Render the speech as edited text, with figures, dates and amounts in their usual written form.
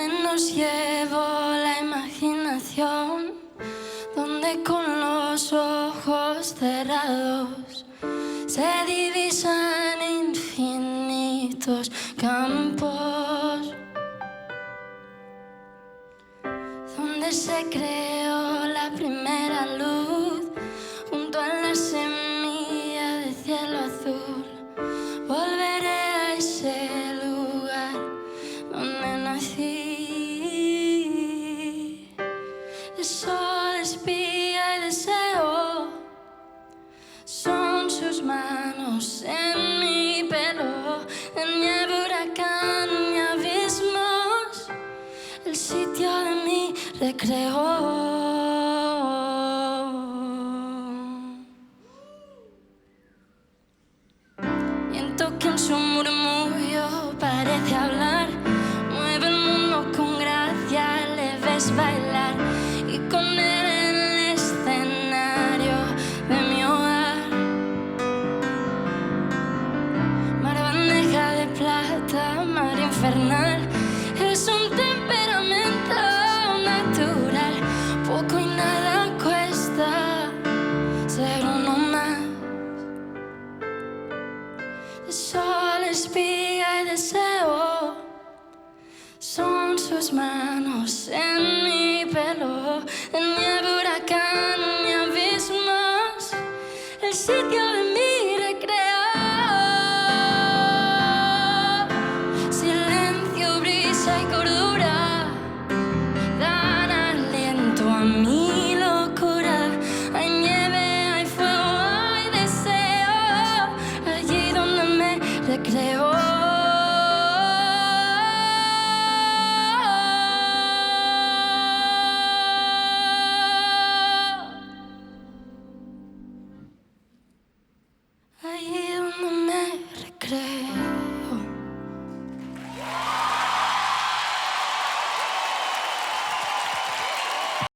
nos llevó la imaginación, donde con los ojos cerrados se divisan infinitos campos, donde se creó la primera luz junto a la semilla de cielo azul. Volveré a ese lugar donde nací. El sol espía y deseo, son sus manos en mi pelo, en nieve, huracán y abismos, el sitio de mi recreo. Viento que en su murmullo parece hablar, mueve el mundo con gracia, le ves bailar, y con él en el escenario de mi hogar. Mar, bandeja de plata, mar infernal, es un temperamento natural, poco y nada cuesta ser uno más. El sol espía y deseo, son sus manos en mi pelo, en nieve, huracán y abismos, el sitio de mi recreo. Silencio, brisa y cordura.